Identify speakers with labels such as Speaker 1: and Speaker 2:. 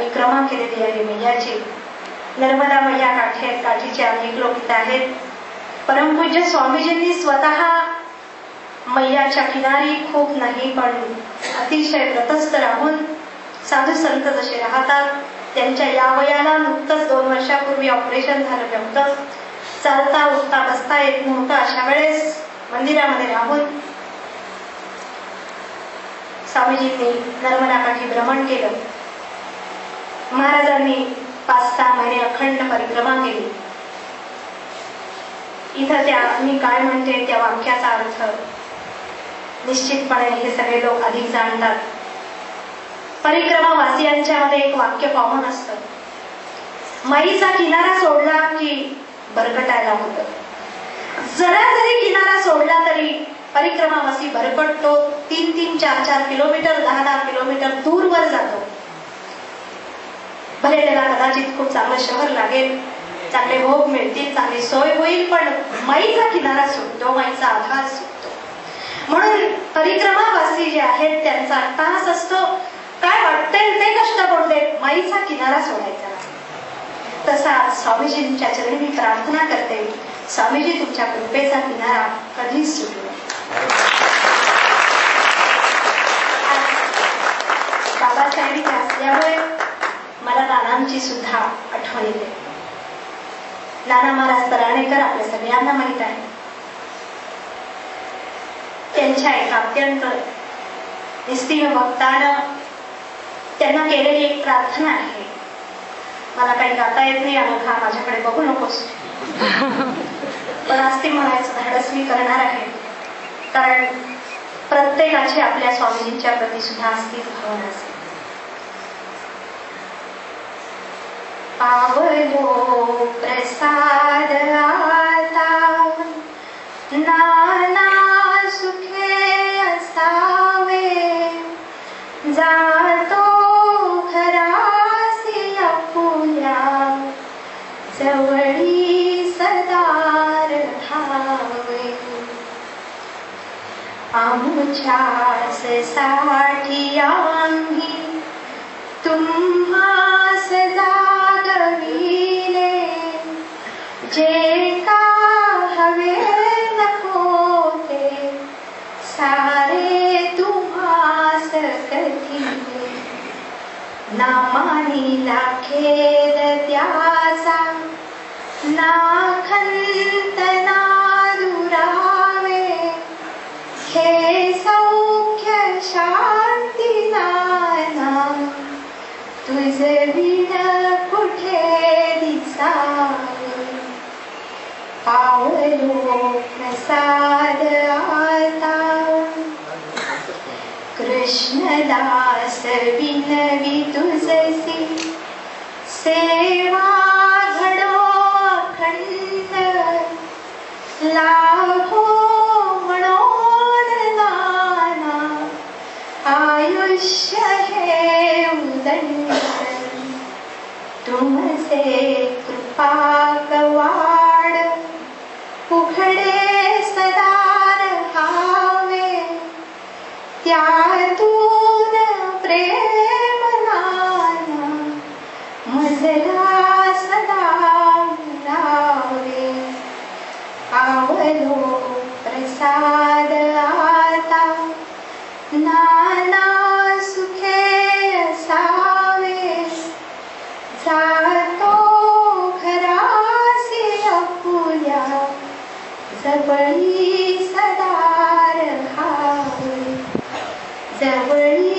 Speaker 1: परिक्रमा केलेली आहे मैयाची. नर्मदा मैया काठीचे अनेक लोक इथं आहेत. परमपूज्य स्वामीजींनी स्वतः मैयाच्या किनारी खूप नाही पण अतिशय व्रतस्थ राहून साधू संत जसे राहतात त्यांच्या या वयाला नुकतंच 2 वर्षापूर्वी ऑपरेशन झालं नव्हतं. चालता उठता बसता येत नव्हतं. अशा वेळेस मंदिरामध्ये राहून स्वामीजींनी नर्मदा काठी भ्रमण केलं. महाराजांनी 5-6 महिने अखंड परिक्रमा केली. इथं त्या मी काय म्हणते त्या वाक्याचा अर्थ निश्चितपणे हे सगळे लोक अधिक जाणतात. परिक्रमा वासियांच्या मध्ये एक वाक्य कॉमन असतं, माईचा किनारा सोडला की भरकटायला होतं. जरा जरी किनारा सोडला तरी परिक्रमावासी भरकटतो. 3-3, 4-4 किलोमीटर 10-10 किलोमीटर दूरवर जातो. भले त्याला कदाचित खूप चांगलं शहर लागेल, चांगले भोग मिळतील, चांगली सोय होईल, पण माईचा किनारा सुटतो, माईचा आधार सुटतो. म्हणून परिक्रमावासी जे आहेत त्यांचा तास असतो, काय वाटते ते कष्ट पडू देत, माईचा किनारा सोडायचा. तसा स्वामीजींच्या चरणी मी प्रार्थना करते, स्वामीजी तुमच्या कृपेचा किनारा कधीच सुटू नये. बाबासाहेब इथे असल्यामुळे मला नानांची सुद्धा आठवण येते. नाना महाराज तराणेकर आपल्या सगळ्यांना माहित आहे. त्यांच्या एका अत्यंत निस्तीन भक्तानं त्यांना केलेली एक प्रार्थना आहे. मला काही गाता येत नाही, अनघा माझ्याकडे बघू नकोस, पण आज ते म्हणायचं धाडस मी करणार आहे. कारण प्रत्येकाची आपल्या स्वामीजींच्या प्रती सुद्धा अस्तित्व भावना असते. पावलो प्रसाद आता नाना सुखे असावे, जातो घरासी आपुल्या जवळी सदा राहावे. आमच्यास साठी आम्ही तुम्हास जागविले, जे का हवे नको ते सारे तुम्हास कथिले. ना मानिला खेद त्याचा, ना खंत ना दुरावे, हे सौख्य शांती नाना तुझे विण कुठे दिसावे. पावलो प्रसाद आता कृष्णदास विनवी तुझसी, सेवा घडो अखंड लाभो म्हणून नाना आयुष्य हे उदंड. तुमसे कृपा कवाड उघडे सदा रहावे, त्यातून प्रेम नाना मजला सदा राहावे. आवलो प्रसाद आता नाना सुखे असावे, जातो घरासी आपुल्या जवळी सदा राहावे, जवळी